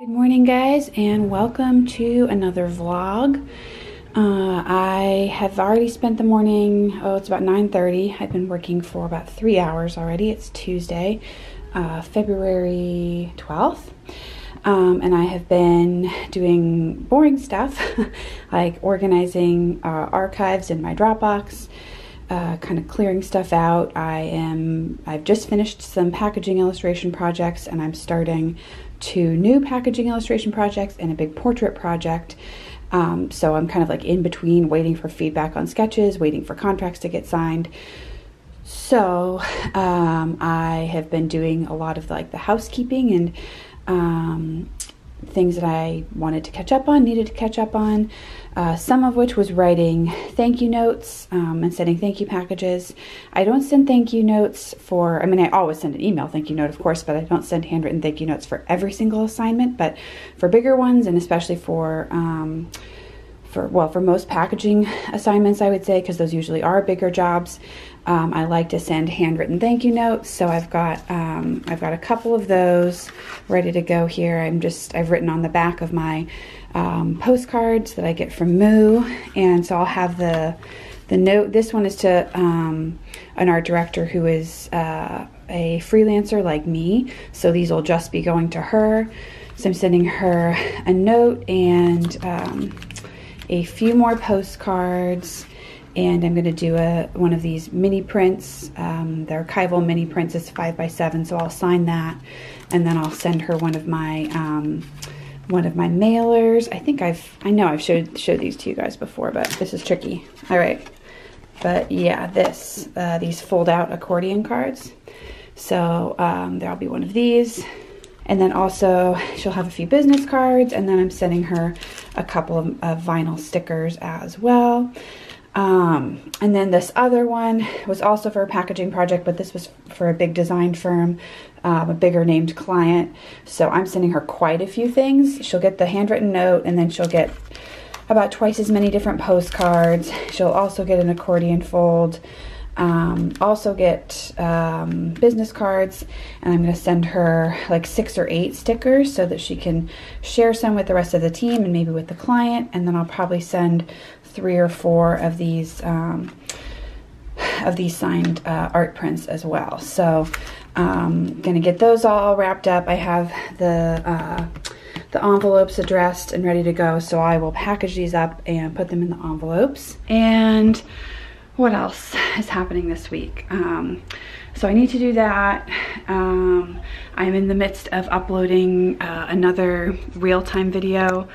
Good morning, guys, and welcome to another vlog. I have already spent the morning, it's about 9:30. I've been working for about 3 hours already. It's Tuesday, February 12th. And I have been doing boring stuff like organizing archives in my Dropbox, kind of clearing stuff out. I've just finished some packaging illustration projects, and I'm starting 2 new packaging illustration projects and a big portrait project. So I'm kind of like in between, waiting for feedback on sketches, waiting for contracts to get signed. So I have been doing a lot of the housekeeping and things that I wanted to catch up on, needed to catch up on, some of which was writing thank you notes and sending thank you packages. I don't send thank you notes for, I always send an email thank you note, of course, but I don't send handwritten thank you notes for every single assignment. But for bigger ones, and especially for most packaging assignments, I would say, because those usually are bigger jobs, I like to send handwritten thank you notes. So I've got a couple of those ready to go here. I've written on the back of my postcards that I get from Moo, and so I'll have the note. This one is to an art director who is a freelancer like me, so these will just be going to her. So I'm sending her a note and a few more postcards, and I'm going to do one of these mini prints. They're archival mini prints. It's 5x7, so I'll sign that, and then I'll send her one of my mailers. I know I've showed these to you guys before, but this is tricky. All right, but yeah, these fold out accordion cards. So there'll be one of these. And then also she'll have a few business cards, and then I'm sending her a couple of vinyl stickers as well. And then this other one was also for a packaging project, but this was for a big design firm, a bigger named client. So I'm sending her quite a few things. She'll get the handwritten note, and then she'll get about twice as many different postcards. She'll also get an accordion fold. Also get business cards, and I'm going to send her like 6 or 8 stickers so that she can share some with the rest of the team and maybe with the client. And then I'll probably send 3 or 4 of these signed art prints as well. So I'm going to get those all wrapped up. I have the envelopes addressed and ready to go, so I will package these up and put them in the envelopes. And what else is happening this week? So I need to do that. I'm in the midst of uploading another real-time video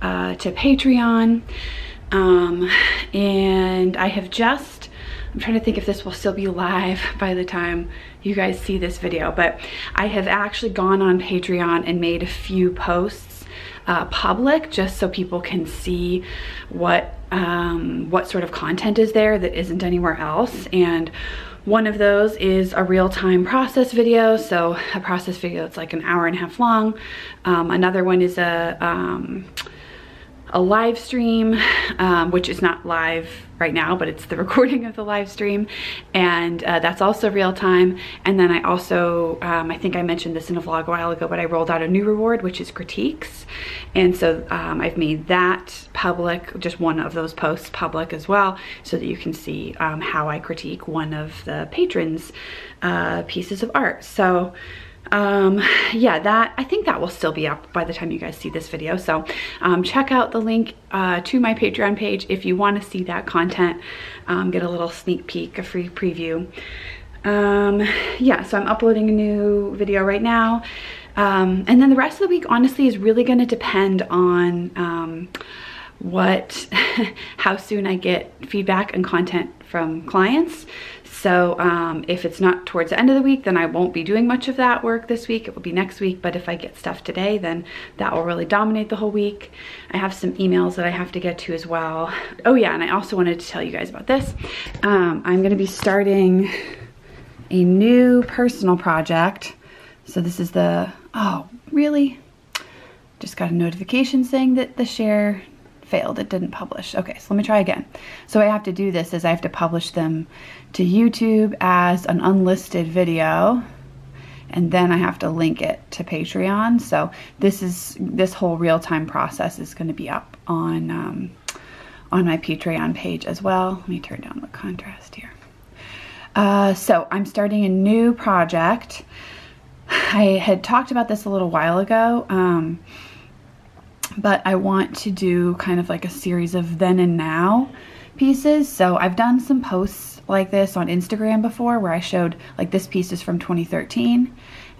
to Patreon. And I'm trying to think if this will still be live by the time you guys see this video, but I have actually gone on Patreon and made a few posts public, just so people can see what sort of content is there that isn't anywhere else. And one of those is a real-time process video. So a process video that's like an hour and a half long. Another one is a live stream, which is not live right now, but it's the recording of the live stream, and that's also real time. And then I also, I think I mentioned this in a vlog a while ago, but I rolled out a new reward, which is critiques. And so I've made that public, just one of those posts public as well, so that you can see how I critique one of the patrons' pieces of art. So yeah, I think that will still be up by the time you guys see this video. So check out the link to my Patreon page if you want to see that content, get a little sneak peek, a free preview. Yeah, so I'm uploading a new video right now. And then the rest of the week, honestly, is really going to depend on how soon I get feedback and content from clients. So if it's not towards the end of the week, then I won't be doing much of that work this week. It will be next week. But if I get stuff today, then that will really dominate the whole week. I have some emails that I have to get to as well. Oh yeah, and I also wanted to tell you guys about this. I'm going to be starting a new personal project. So this is oh, really? Just got a notification saying that the share failed. It didn't publish. Okay, so let me try again. So what I have to do this is I have to publish them to YouTube as an unlisted video, and then I have to link it to Patreon. So this whole real-time process is going to be up on my Patreon page as well. Let me turn down the contrast here. So I'm starting a new project. I had talked about this a little while ago, but I want to do kind of like a series of then and now pieces. So I've done some posts like this on Instagram before where I showed like this piece is from 2013,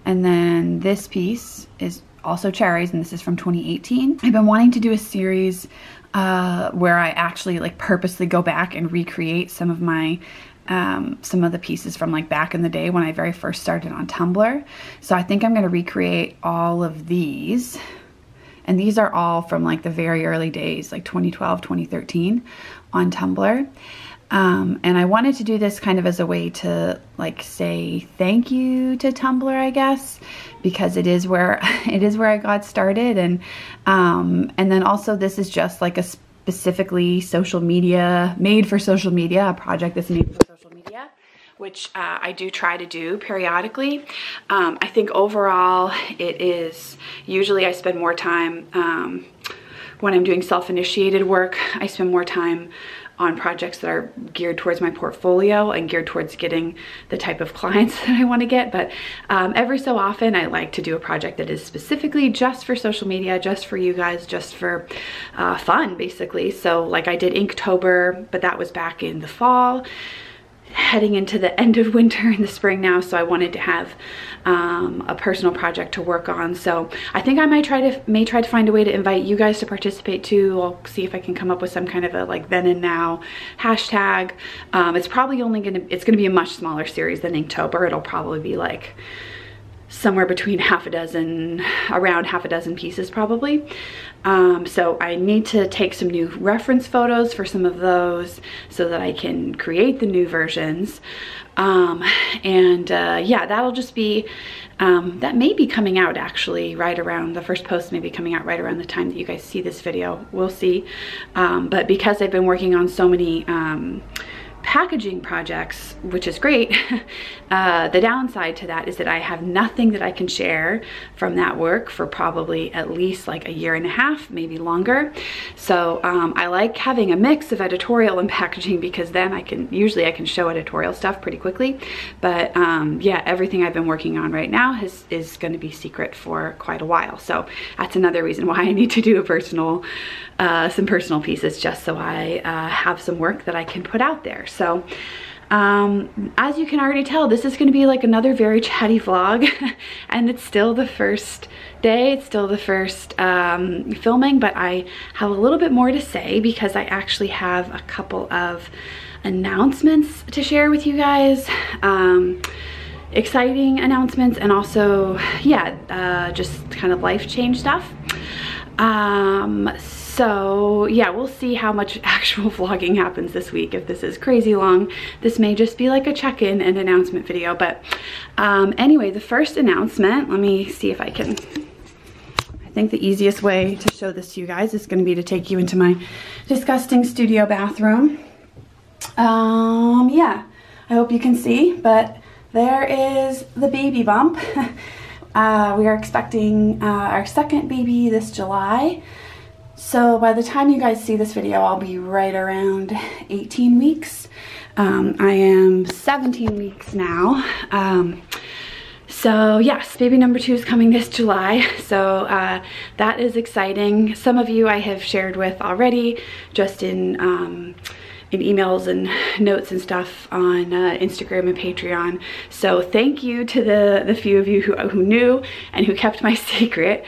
and then this piece is also cherries, and this is from 2018. I've been wanting to do a series where I actually like purposely go back and recreate some of the pieces from like back in the day when I very first started on Tumblr. So I think I'm going to recreate all of these, and these are all from like the very early days, like 2012, 2013 on Tumblr. And I wanted to do this kind of as a way to like say thank you to Tumblr, I guess, because it is where I got started. And then also this is just like a specifically made for social media, a project that's made for social media, which I do try to do periodically. I think overall it is, usually I spend more time, when I'm doing self-initiated work, I spend more time on projects that are geared towards my portfolio and geared towards getting the type of clients that I want to get. But every so often I like to do a project that is specifically just for social media, just for you guys, just for fun basically. So like I did Inktober, but that was back in the fall, heading into the end of winter and the spring now. So I wanted to have a personal project to work on. So I think I may try to find a way to invite you guys to participate too. I'll see if I can come up with some kind of a like then and now hashtag. It's probably it's gonna be a much smaller series than Inktober. It'll probably be like somewhere between around half a dozen pieces probably. So I need to take some new reference photos for some of those so that I can create the new versions. Yeah, that'll just be, that may be coming out actually right around, the first post may be coming out right around the time that you guys see this video. We'll see. But because I've been working on so many packaging projects, which is great, the downside to that is that I have nothing that I can share from that work for probably at least like a year and a half, maybe longer. So I like having a mix of editorial and packaging, because then I can show editorial stuff pretty quickly. But yeah, everything I've been working on right now is going to be secret for quite a while. So that's another reason why I need to do some personal pieces, just so I have some work that I can put out there. So as you can already tell, this is going to be like another very chatty vlog, and it's still the first day, it's still the first filming, but I have a little bit more to say because I actually have a couple of announcements to share with you guys. Exciting announcements, and also, yeah, just kind of life change stuff. So yeah, we'll see how much actual vlogging happens this week. If this is crazy long, this may just be like a check-in and announcement video. But anyway, the first announcement, let me see if I think the easiest way to show this to you guys is going to be to take you into my disgusting studio bathroom. Yeah, I hope you can see, but there is the baby bump. We are expecting our second baby this July. So by the time you guys see this video, I'll be right around 18 weeks. I am 17 weeks now. So yes, baby number 2 is coming this July. So that is exciting. Some of you I have shared with already, just in emails and notes and stuff on Instagram and Patreon. So thank you to the few of you who knew and who kept my secret.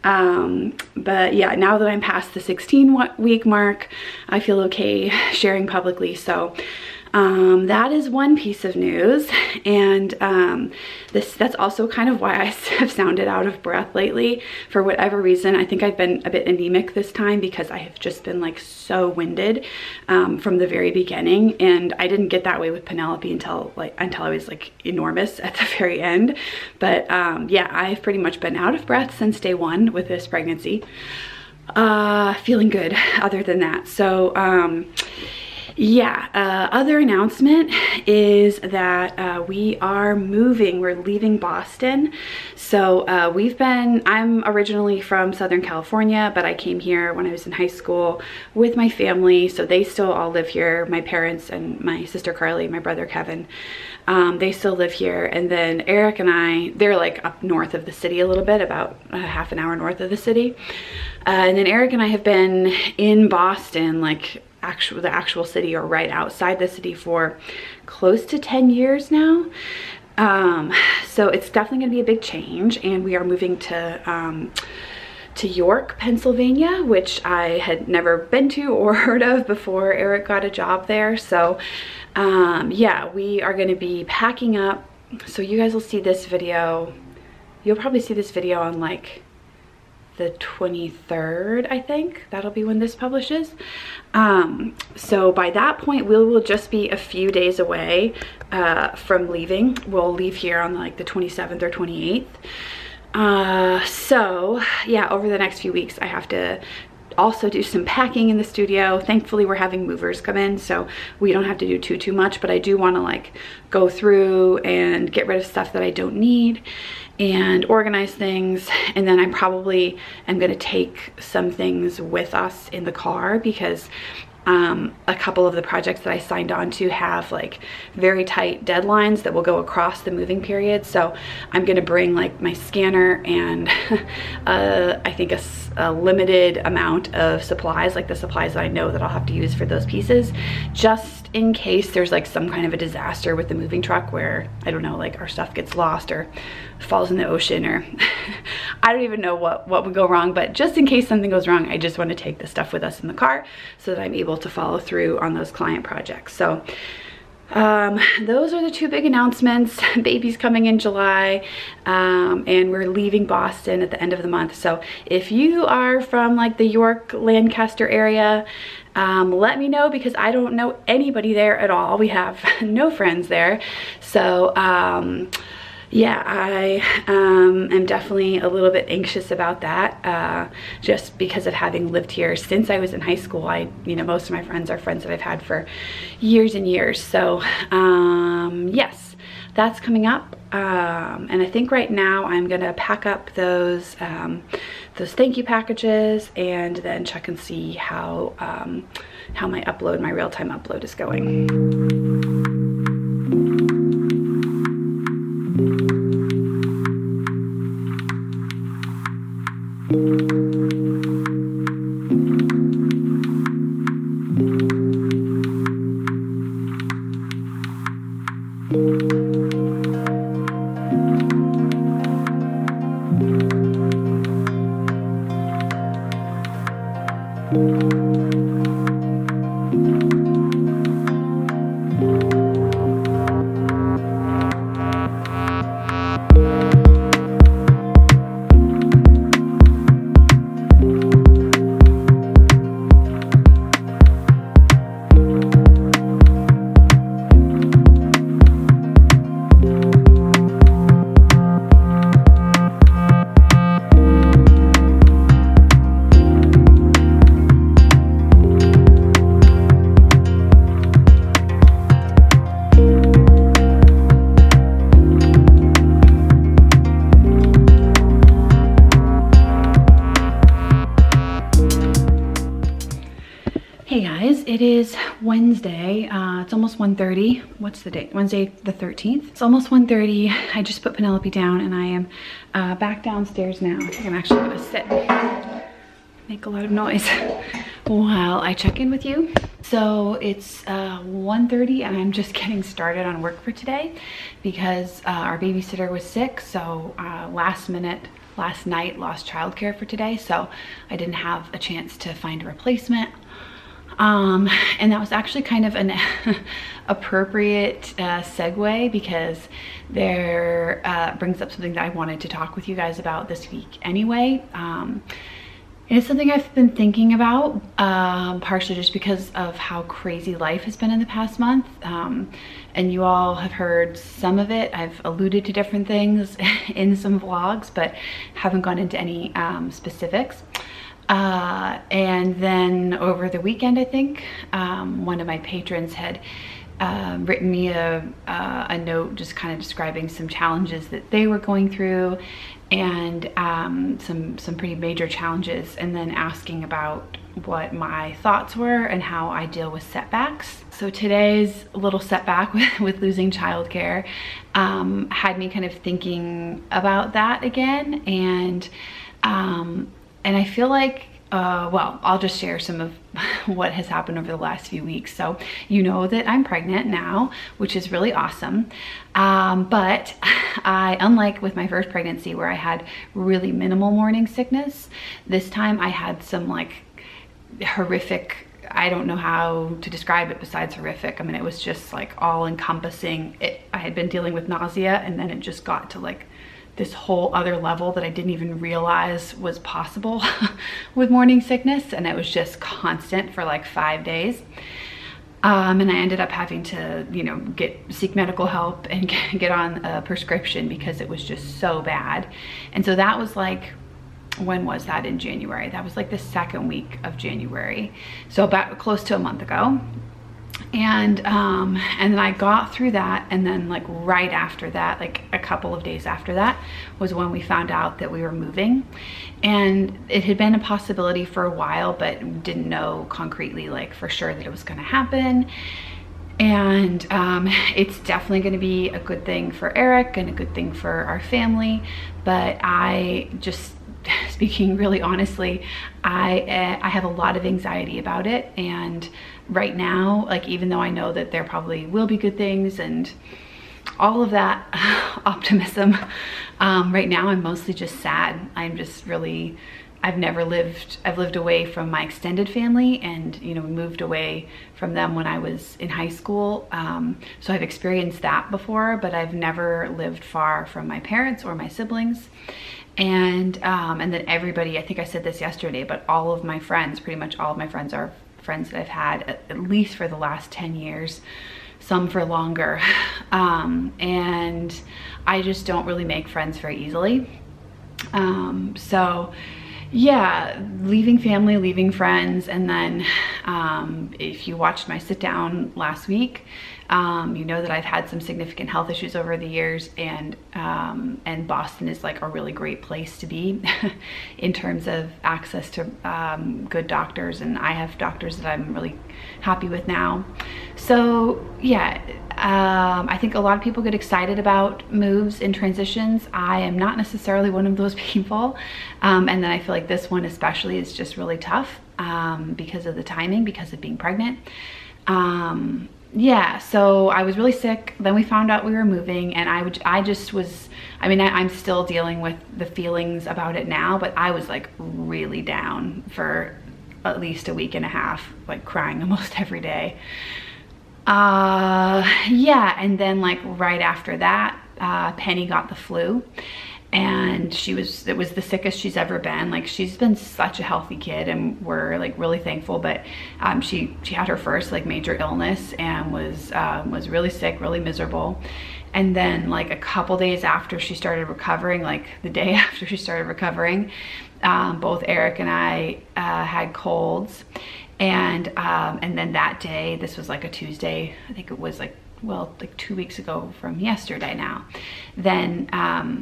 But yeah, now that I'm past the 16-week mark, I feel okay sharing publicly. So that is one piece of news, and that's also kind of why I have sounded out of breath lately. For whatever reason, I think I've been a bit anemic this time because I have just been like so winded from the very beginning, and I didn't get that way with Penelope until I was like enormous at the very end. But yeah, I've pretty much been out of breath since day 1 with this pregnancy. Feeling good other than that. So Yeah, other announcement is that we are moving. We're leaving Boston. So I'm originally from Southern California, but I came here when I was in high school with my family. So they still all live here. My parents and my sister Carly, my brother Kevin, they still live here. And then Eric and I, they're like up north of the city a little bit, about half an hour north of the city. And then Eric and I have been in Boston, like the actual city or right outside the city, for close to 10 years now. So it's definitely gonna be a big change, and we are moving to York, Pennsylvania, which I had never been to or heard of before Eric got a job there. So yeah, we are gonna be packing up. So you guys will see this video. You'll probably see this video on like the 23rd, I think. That'll be when this publishes. So by that point, we will just be a few days away from leaving. We'll leave here on like the 27th or 28th. So yeah, over the next few weeks, I have to also do some packing in the studio. Thankfully, we're having movers come in, so we don't have to do too much, but I do want to like go through and get rid of stuff that I don't need and organize things. And then I probably am going to take some things with us in the car, because a couple of the projects that I signed on to have like very tight deadlines that will go across the moving period. So I'm going to bring like my scanner and I think a limited amount of supplies, like the supplies that I know that I'll have to use for those pieces, just in case there's like some kind of a disaster with the moving truck where, I don't know, like our stuff gets lost or falls in the ocean, or I don't even know what would go wrong. But just in case something goes wrong, I just want to take the stuff with us in the car so that I'm able to follow through on those client projects. So those are the two big announcements. Baby's coming in July, and we're leaving Boston at the end of the month. So if you are from like the York, Lancaster area, let me know, because I don't know anybody there at all. We have no friends there. So yeah, I am definitely a little bit anxious about that, just because of having lived here since I was in high school. You know, most of my friends are friends that I've had for years and years. So yes, that's coming up. And I think right now I'm gonna pack up those thank you packages, and then check and see how my real-time upload is going. It is Wednesday. It's almost 1:30. What's the date? Wednesday the 13th. It's almost 1:30. I just put Penelope down, and I am back downstairs now. I think I'm actually gonna sit, make a lot of noise while I check in with you. So it's 1:30, and I'm just getting started on work for today because our babysitter was sick. So last night lost childcare for today, so I didn't have a chance to find a replacement. And that was actually kind of an appropriate segue, because there brings up something that I wanted to talk with you guys about this week anyway. And it's something I've been thinking about, partially just because of how crazy life has been in the past month. And you all have heard some of it. I've alluded to different things in some vlogs, but haven't gone into any specifics. And then over the weekend, I think, one of my patrons had written me a note just kind of describing some challenges that they were going through, and some pretty major challenges, and then asking about what my thoughts were and how I deal with setbacks. So today's little setback with losing childcare had me kind of thinking about that again, and I feel like, well, I'll just share some of what has happened over the last few weeks. So you know that I'm pregnant now, which is really awesome. But unlike with my first pregnancy where I had really minimal morning sickness, this time I had some like horrific, I don't know how to describe it besides horrific. I mean, it was just like all encompassing. I had been dealing with nausea, and then it just got to like this whole other level that I didn't even realize was possible with morning sickness. And it was just constant for like 5 days. And I ended up having to, you know, seek medical help and get on a prescription because it was just so bad. And so that was like, when was that? In January. That was like the second week of January. So about close to a month ago. And then I got through that, and then like right after that, like a couple of days after that, was when we found out that we were moving. And it had been a possibility for a while, but didn't know concretely, like for sure, that it was going to happen. And it's definitely going to be a good thing for Eric and a good thing for our family. But I just, speaking really honestly, I have a lot of anxiety about it. And right now, like, even though I know that there probably will be good things and all of that optimism, right now I'm mostly just sad. I'm just really, I've lived away from my extended family, and, you know, moved away from them when I was in high school. So I've experienced that before, but I've never lived far from my parents or my siblings. And then everybody, I think I said this yesterday, but all of my friends, pretty much all of my friends are friends that I've had at least for the last 10 years, some for longer. And I just don't really make friends very easily. So yeah, leaving family, leaving friends. And then if you watched my sit down last week, you know that I've had some significant health issues over the years, and Boston is like a really great place to be in terms of access to good doctors, and I have doctors that I'm really happy with now. So yeah, I think a lot of people get excited about moves and transitions. I am not necessarily one of those people, and then I feel like this one especially is just really tough because of the timing, because of being pregnant. Yeah, so I was really sick. Then we found out we were moving, and I just was, I mean, I'm still dealing with the feelings about it now, but I was like really down for at least a week and a half, like crying almost every day. Yeah, and then like right after that, Penny got the flu. And it was the sickest she's ever been. Like, she's been such a healthy kid, and we're like really thankful. But she had her first like major illness and was really sick, really miserable. And then like a couple days after she started recovering, like the day after she started recovering, both Eric and I had colds. And then that day, this was like a Tuesday, I think it was like, well, like 2 weeks ago from yesterday now. Then,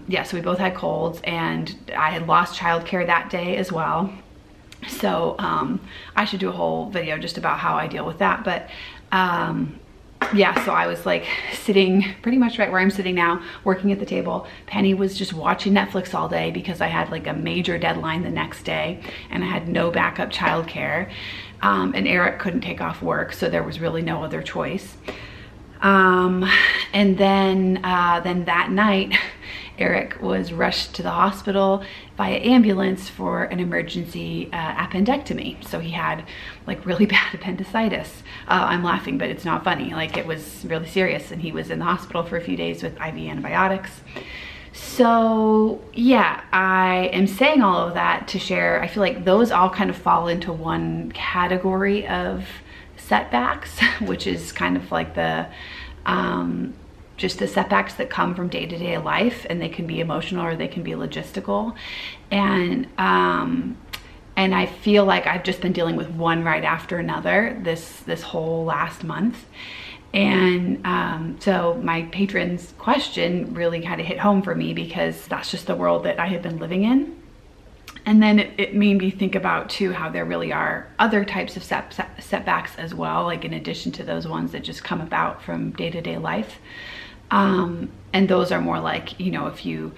yeah, so we both had colds, and I had lost childcare that day as well. So I should do a whole video just about how I deal with that. But yeah, so I was like sitting pretty much right where I'm sitting now, working at the table. Penny was just watching Netflix all day because I had like a major deadline the next day, and I had no backup childcare. And Eric couldn't take off work, so there was really no other choice. And then that night, Eric was rushed to the hospital via ambulance for an emergency appendectomy. So he had like really bad appendicitis. I'm laughing, but it's not funny. Like, it was really serious, and he was in the hospital for a few days with IV antibiotics. So yeah, I am saying all of that to share. I feel like those all kind of fall into one category of setbacks, which is kind of like the just the setbacks that come from day-to-day life, and they can be emotional or they can be logistical. And And I feel like I've just been dealing with one right after another this whole last month. And so my patron's question really kind of hit home for me, because that's just the world that I had been living in. And then it made me think about too how there really are other types of setbacks as well, like in addition to those ones that just come about from day-to-day life. And those are more like, you know, if you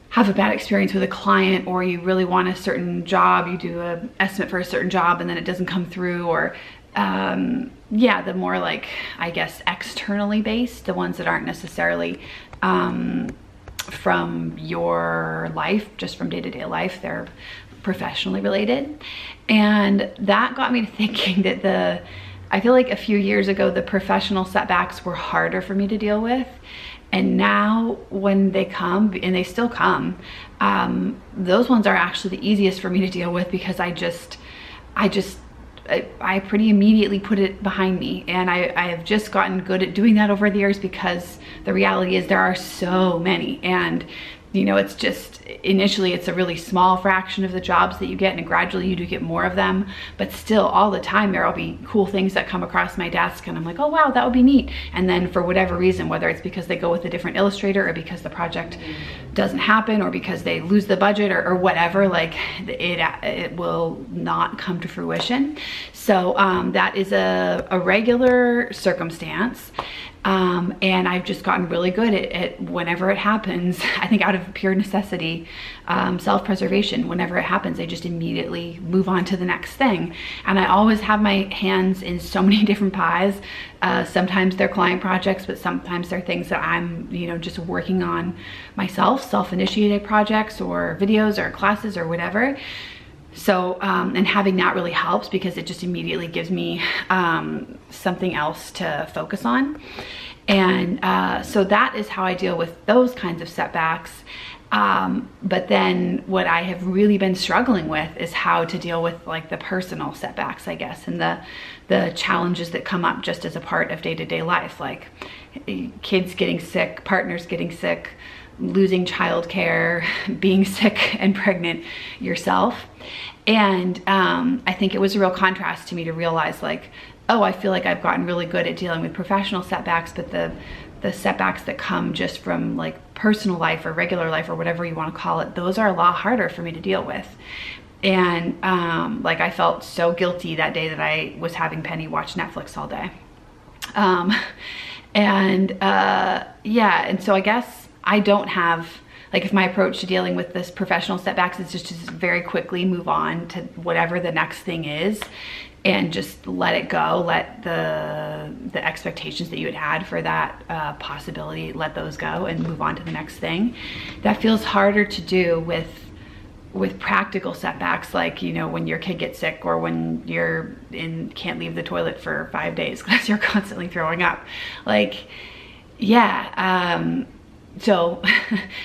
have a bad experience with a client, or you really want a certain job, you do an estimate for a certain job and then it doesn't come through, or yeah, the more like, I guess, externally based, the ones that aren't necessarily from your life, just from day-to-day life, they're professionally related. And that got me to thinking that I feel like a few years ago, the professional setbacks were harder for me to deal with. And now when they come, and they still come, those ones are actually the easiest for me to deal with, because I pretty immediately put it behind me. And I have just gotten good at doing that over the years, because the reality is there are so many. And you know, it's just, initially it's a really small fraction of the jobs that you get, and gradually you do get more of them. But still, all the time there'll be cool things that come across my desk and I'm like, oh wow, that would be neat. And then for whatever reason, whether it's because they go with a different illustrator, or because the project doesn't happen, or because they lose the budget, or whatever, like it will not come to fruition. So that is a regular circumstance. And I've just gotten really good at whenever it happens, I think out of pure necessity, self-preservation, whenever it happens, I just immediately move on to the next thing. And I always have my hands in so many different pies. Sometimes they're client projects, but sometimes they're things that I'm, you know, just working on myself, self-initiated projects or videos or classes or whatever. So, and having that really helps, because it just immediately gives me something else to focus on. And so that is how I deal with those kinds of setbacks. But then what I have really been struggling with is how to deal with like the personal setbacks, I guess, and the challenges that come up just as a part of day-to-day life, like kids getting sick, partners getting sick, losing childcare, being sick and pregnant yourself. And I think it was a real contrast to me to realize, like, oh, I feel like I've gotten really good at dealing with professional setbacks, but the setbacks that come just from like personal life or regular life or whatever you want to call it, those are a lot harder for me to deal with. And like, I felt so guilty that day that I was having Penny watch Netflix all day. Yeah, and so I guess I don't have, like, if my approach to dealing with this professional setbacks is just to very quickly move on to whatever the next thing is, and just let it go, let the expectations that you had for that possibility, let those go and move on to the next thing. That feels harder to do with practical setbacks, like, you know, when your kid gets sick, or when you're can't leave the toilet for 5 days because you're constantly throwing up. Like, yeah, so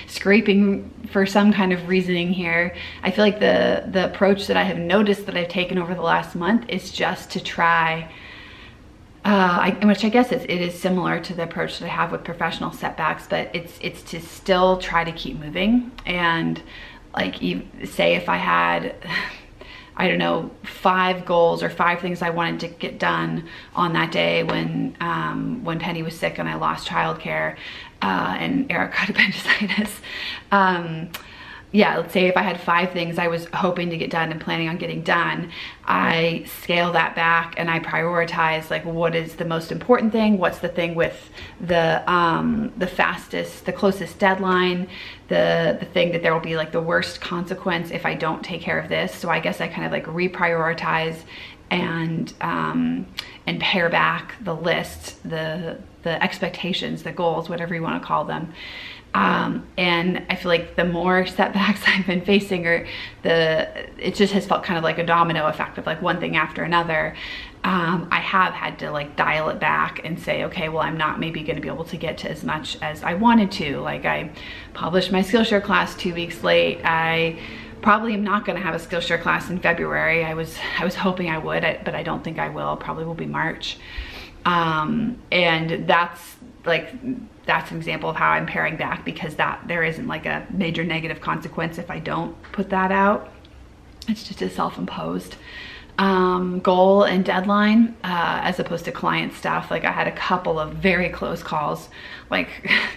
scraping for some kind of reasoning here, I feel like the approach that I have noticed that I've taken over the last month is just to try, which I guess it is similar to the approach that I have with professional setbacks, but it's to still try to keep moving. And like, say if I had, I don't know, 5 goals or 5 things I wanted to get done on that day when Penny was sick and I lost childcare, and Eric got appendicitis. Yeah, let's say if I had 5 things I was hoping to get done and planning on getting done, I scale that back and I prioritize, like, what is the most important thing? What's the thing with the fastest, the closest deadline, the thing that there will be like the worst consequence if I don't take care of this. So I guess I kind of like reprioritize and pare back the list, the expectations, the goals, whatever you want to call them. And I feel like the more setbacks I've been facing, or it just has felt kind of like a domino effect of like one thing after another. I have had to like dial it back and say, okay, well, I'm not maybe going to be able to get to as much as I wanted to. Like, I published my Skillshare class 2 weeks late. I probably am not going to have a Skillshare class in February. I was hoping I would, but I don't think I will. Probably will be March. And that's an example of how I'm paring back, because there isn't like a major negative consequence if I don't put that out. It's just a self-imposed goal and deadline, as opposed to client stuff. Like I had a couple of very close calls, like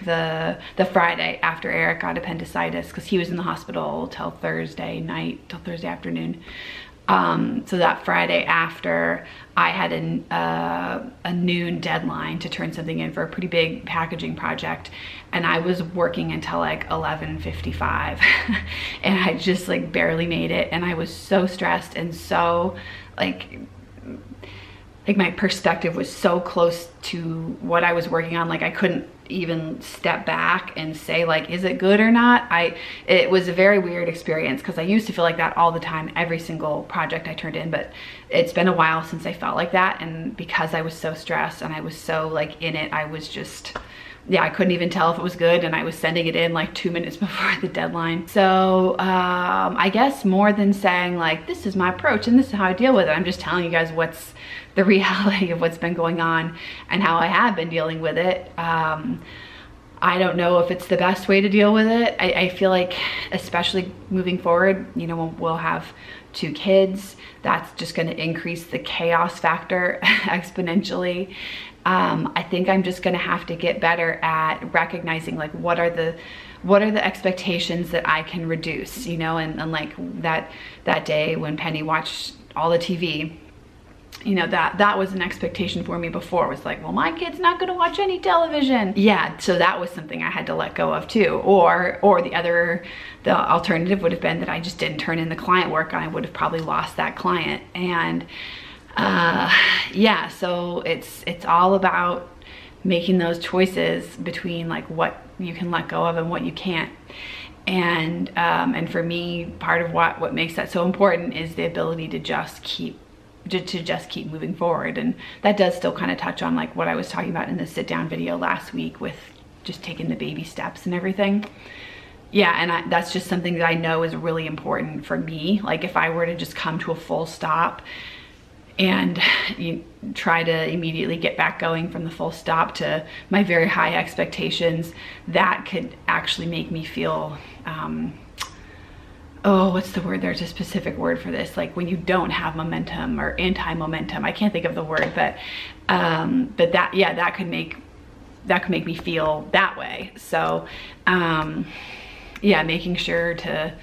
the Friday after Eric got appendicitis, because he was in the hospital till Thursday night, till Thursday afternoon. So that Friday after, I had a noon deadline to turn something in for a pretty big packaging project, and I was working until like 11:55 and I just like barely made it, and I was so stressed and so like my perspective was so close to what I was working on, like I couldn't even step back and say like, is it good or not? It was a very weird experience, because I used to feel like that all the time, every single project I turned in, but it's been a while since I felt like that. And because I was so stressed and I was so like in it, I was just, yeah, I couldn't even tell if it was good, and I was sending it in like 2 minutes before the deadline. So I guess more than saying like, this is my approach and this is how I deal with it, I'm just telling you guys what's the reality of what's been going on and how I have been dealing with it. I don't know if it's the best way to deal with it. I feel like, especially moving forward, you know, we'll have 2 kids. That's just going to increase the chaos factor exponentially. I think I'm just going to have to get better at recognizing like what are the expectations that I can reduce, you know, and like that day when Penny watched all the TV, you know, that was an expectation for me before. It was like, well, my kid's not going to watch any television. Yeah, so that was something I had to let go of too. Or the alternative would have been that I just didn't turn in the client work, and I would have probably lost that client. And yeah, so it's all about making those choices between like what you can let go of and what you can't. And for me, part of what makes that so important is the ability to just keep moving forward. And that does still kind of touch on like what I was talking about in the sit down video last week with just taking the baby steps and everything. Yeah, and that's just something that I know is really important for me. Like if I were to just come to a full stop and you try to immediately get back going from the full stop to my very high expectations, that could actually make me feel, oh, what's the word? There's a specific word for this. Like when you don't have momentum or anti-momentum. I can't think of the word, but that, yeah, that could make me feel that way. So, yeah, making sure to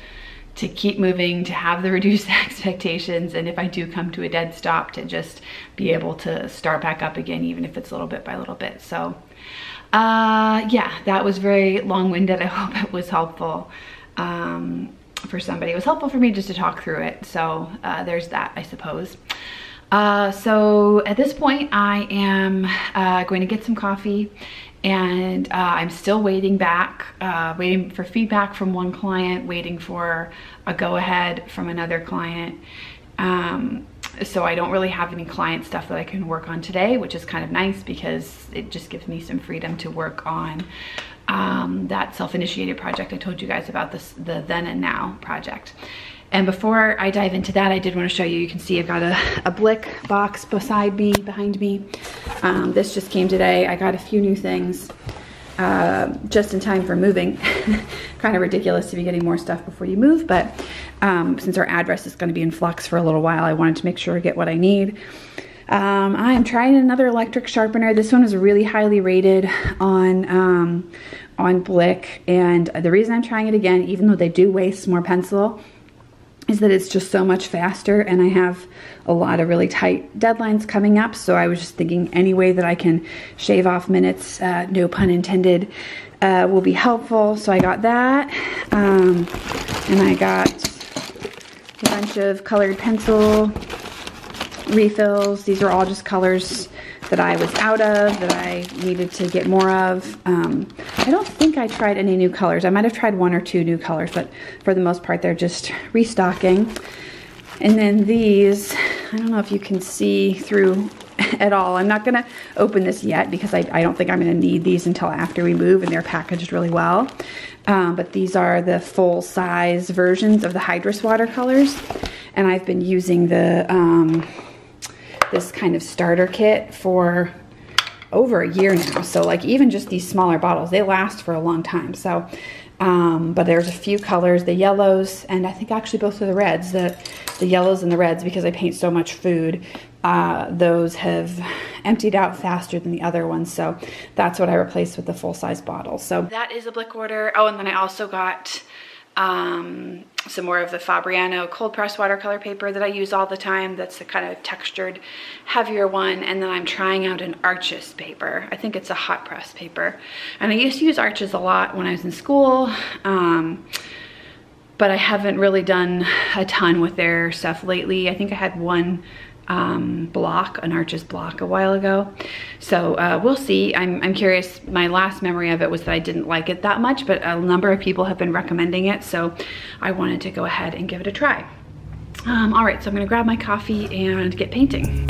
keep moving, to have the reduced expectations, and if I do come to a dead stop, to just be able to start back up again, even if it's little bit by little bit. So, yeah, that was very long-winded. I hope it was helpful. For somebody. It was helpful for me just to talk through it. So there's that, I suppose. So at this point, I am going to get some coffee, and I'm still waiting for feedback from one client, waiting for a go-ahead from another client. So I don't really have any client stuff that I can work on today, which is kind of nice because it just gives me some freedom to work on that self-initiated project I told you guys about, the Then and Now project. And before I dive into that, I did want to show you, you can see I've got a Blick box behind me. This just came today. I got a few new things just in time for moving. Kind of ridiculous to be getting more stuff before you move, but since our address is going to be in flux for a little while, I wanted to make sure I get what I need. I am trying another electric sharpener. This one is really highly rated on Blick, and the reason I'm trying it again, even though they do waste more pencil, is that it's just so much faster, and I have a lot of really tight deadlines coming up. So I was just thinking any way that I can shave off minutes, no pun intended, will be helpful. So I got that, and I got a bunch of colored pencil refills. These are all just colors that I was out of, that I needed to get more of. I don't think I tried any new colors. I might have tried 1 or 2 new colors, but for the most part, they're just restocking. And then these, I don't know if you can see through at all. I'm not gonna open this yet because I don't think I'm gonna need these until after we move, and they're packaged really well. But these are the full-size versions of the Hydrus watercolors, and I've been using the this kind of starter kit for over a year now. So like even just these smaller bottles, they last for a long time. So But there's a few colors, the yellows, and I think actually both of the reds, the yellows and the reds, because I paint so much food, those have emptied out faster than the other ones. So that's what I replaced with the full-size bottle. So that is a Blick order. Oh, and then I also got some more of the Fabriano cold press watercolor paper that I use all the time. That's the kind of textured, heavier one. And then I'm trying out an Arches paper. I think it's a hot press paper. And I used to use Arches a lot when I was in school, but I haven't really done a ton with their stuff lately. I think I had one block, an Arches block a while ago. So we'll see. I'm curious. My last memory of it was that I didn't like it that much, but a number of people have been recommending it, so I wanted to go ahead and give it a try. All right, so I'm gonna grab my coffee and get painting.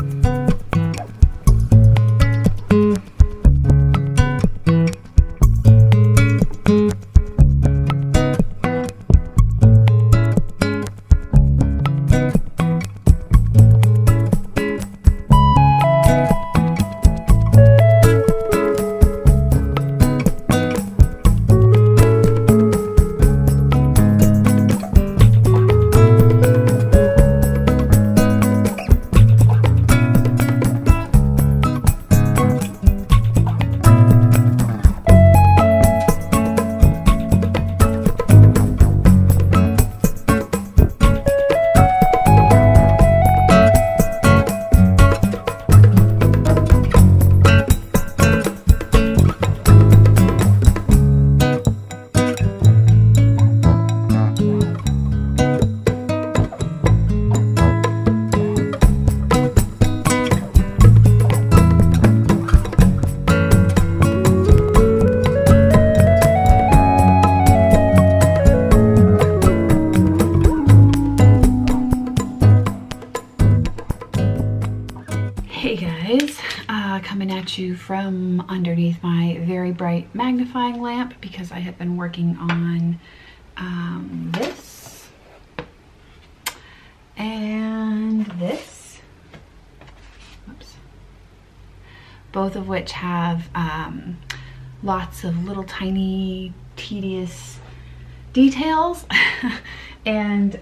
Coming at you from underneath my very bright magnifying lamp because I have been working on this and this. Oops. Both of which have lots of little tiny tedious details and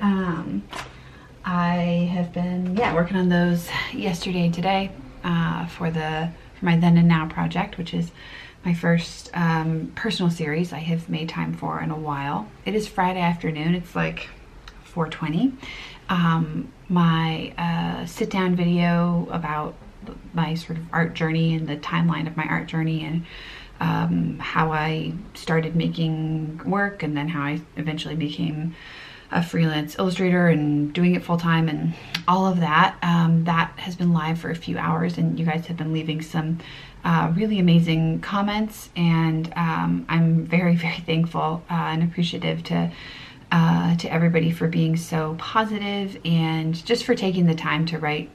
I have been working on those yesterday and today for my Then and Now project, which is my first personal series I have made time for in a while. It is Friday afternoon. It's like 4:20. My sit-down video about my sort of art journey and the timeline of my art journey and how I started making work and then how I eventually became a freelance illustrator and doing it full-time and all of that. That has been live for a few hours and you guys have been leaving some really amazing comments, and I'm very, very thankful and appreciative to everybody for being so positive and just for taking the time to write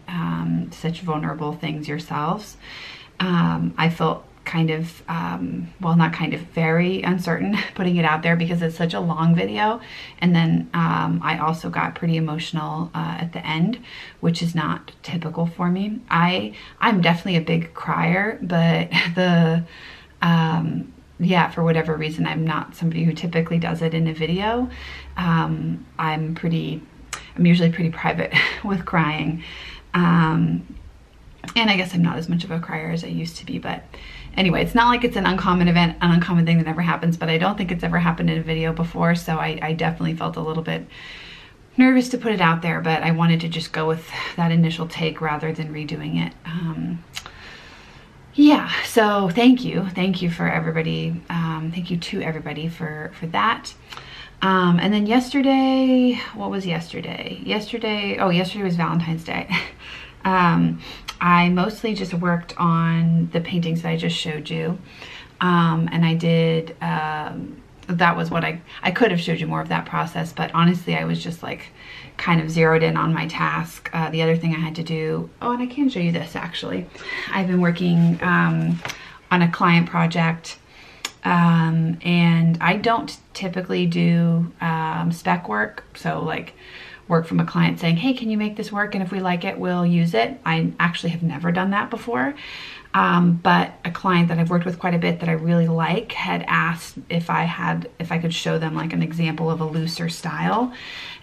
such vulnerable things yourselves. I felt kind of, well, not kind of, very uncertain putting it out there because it's such a long video. And then I also got pretty emotional at the end, which is not typical for me. I'm definitely a big crier, but yeah, for whatever reason, I'm not somebody who typically does it in a video. I'm usually pretty private with crying. And I guess I'm not as much of a crier as I used to be, but anyway, it's not like it's an uncommon event, an uncommon thing that never happens, but I don't think it's ever happened in a video before, so I definitely felt a little bit nervous to put it out there, but I wanted to just go with that initial take rather than redoing it. Yeah, so thank you for everybody. Thank you to everybody for that. And then yesterday, what was yesterday? Yesterday was Valentine's Day. I mostly just worked on the paintings that I just showed you. And I did, that was what I could have showed you more of that process, but honestly, I was just like kind of zeroed in on my task. The other thing I had to do, oh, and I can show you this actually. I've been working on a client project, and I don't typically do spec work. So like work from a client saying, hey, can you make this work? And if we like it, we'll use it. I actually have never done that before. But a client that I've worked with quite a bit that I really like had asked if I could show them like an example of a looser style.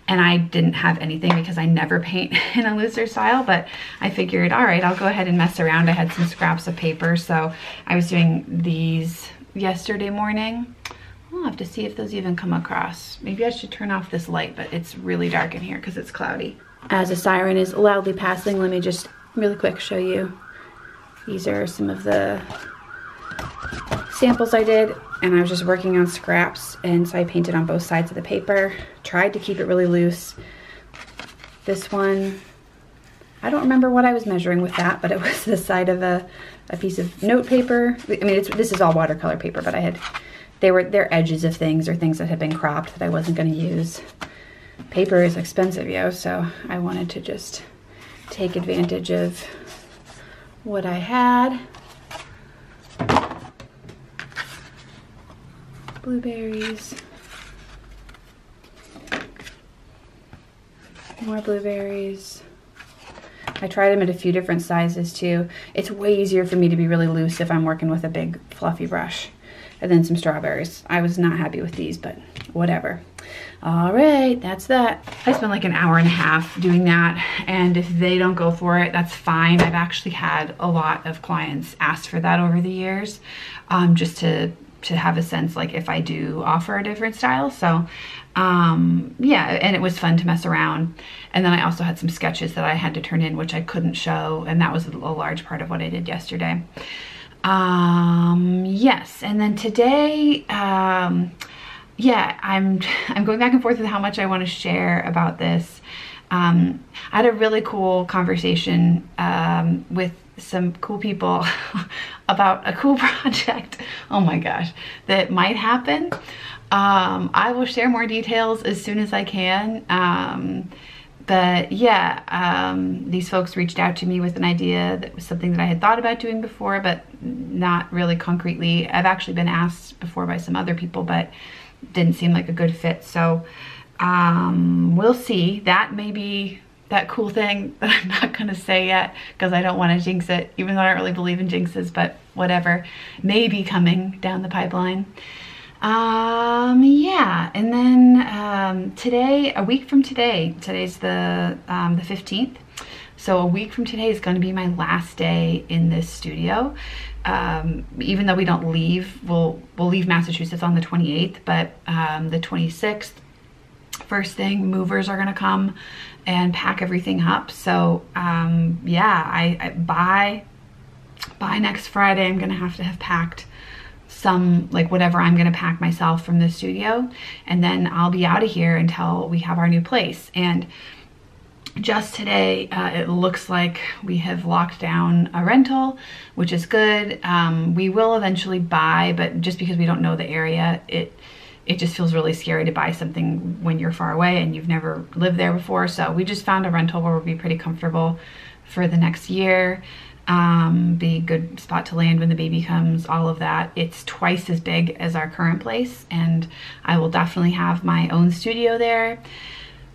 And I didn't have anything because I never paint in a looser style, but I figured, all right, I'll go ahead and mess around. I had some scraps of paper, so I was doing these yesterday morning. I'll have to see if those even come across. Maybe I should turn off this light, but it's really dark in here because it's cloudy. As a siren is loudly passing, let me just really quick show you. These are some of the samples I did, and I was just working on scraps, and so I painted on both sides of the paper. Tried to keep it really loose. This one, I don't remember what I was measuring with that, but it was the side of a piece of note paper. I mean, this is all watercolor paper, but they're edges of things or things that had been cropped that I wasn't going to use. Paper is expensive, yo, so I wanted to just take advantage of what I had. Blueberries. More blueberries. I tried them at a few different sizes too. It's way easier for me to be really loose if I'm working with a big fluffy brush. And then some strawberries. I was not happy with these, but whatever. All right, that's that. I spent like an hour and a half doing that, and if they don't go for it, that's fine. I've actually had a lot of clients ask for that over the years, just to have a sense like if I do offer a different style. So yeah, and it was fun to mess around. And then I also had some sketches that I had to turn in, which I couldn't show, and that was a large part of what I did yesterday. Yes, and then today, yeah, I'm going back and forth with how much I want to share about this. I had a really cool conversation with some cool people about a cool project, oh my gosh, that might happen. I will share more details as soon as I can. But yeah, these folks reached out to me with an idea that was something that I had thought about doing before, but not really concretely. I've actually been asked before by some other people, but didn't seem like a good fit. So we'll see. That may be that cool thing that I'm not going to say yet because I don't want to jinx it, even though I don't really believe in jinxes, but whatever. Maybe coming down the pipeline. Yeah, and then today, a week from today, today's the 15th, so a week from today is going to be my last day in this studio. Even though we don't leave, we'll leave Massachusetts on the 28th, but the 26th, first thing, movers are going to come and pack everything up. So yeah, by next Friday, I'm going to have packed some, like whatever I'm gonna pack myself from the studio, and then I'll be out of here until we have our new place. And just today, it looks like we have locked down a rental, which is good. We will eventually buy, but just because we don't know the area, it just feels really scary to buy something when you're far away and you've never lived there before. So we just found a rental where we'll be pretty comfortable for the next year. Be a good spot to land when the baby comes, all of that. It's twice as big as our current place, and I will definitely have my own studio there.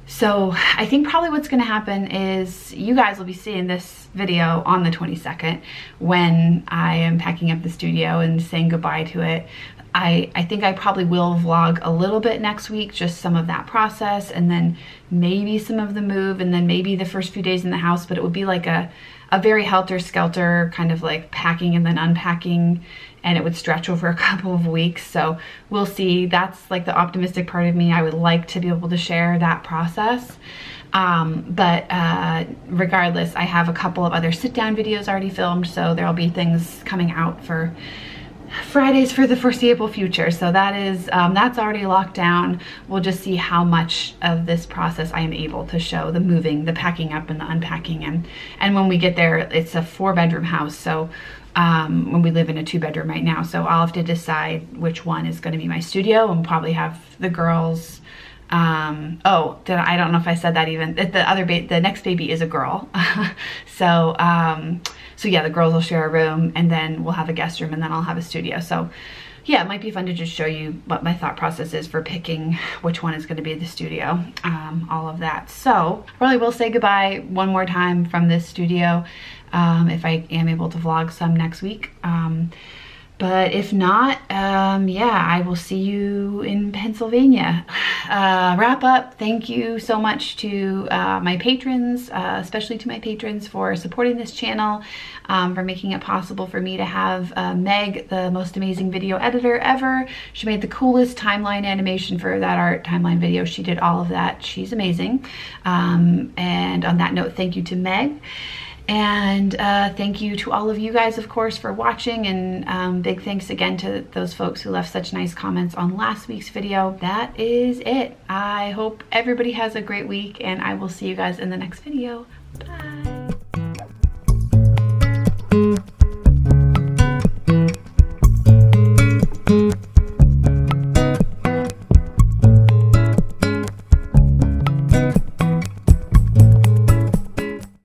So I think probably what's going to happen is you guys will be seeing this video on the 22nd when I am packing up the studio and saying goodbye to it. I think I probably will vlog a little bit next week, just some of that process, and then maybe some of the move, and then maybe the first few days in the house, but it would be like a very helter-skelter kind of like packing and then unpacking, and it would stretch over a couple of weeks. So we'll see. That's like the optimistic part of me. I would like to be able to share that process. But regardless, I have a couple of other sit-down videos already filmed, so there'll be things coming out for Fridays for the foreseeable future. So that is that's already locked down. We'll just see how much of this process I am able to show, the moving, the packing up, and the unpacking. And when we get there, it's a 4-bedroom house, so when we live in a 2-bedroom right now, so I'll have to decide which one is going to be my studio, and probably have the girls. Oh, I don't know if I said that even. The next baby is a girl. So yeah, the girls will share a room, and then we'll have a guest room, and then I'll have a studio. So yeah, it might be fun to just show you what my thought process is for picking which one is going to be the studio, all of that. So I really will say goodbye one more time from this studio, if I am able to vlog some next week. But if not, yeah, I will see you in Pennsylvania. Wrap up, thank you so much to my patrons, especially to my patrons for supporting this channel, for making it possible for me to have Meg, the most amazing video editor ever. She made the coolest timeline animation for that art timeline video. She did all of that. She's amazing. And on that note, thank you to Meg. And thank you to all of you guys, of course, for watching, and big thanks again to those folks who left such nice comments on last week's video. That is it. I hope everybody has a great week, and I will see you guys in the next video. Bye.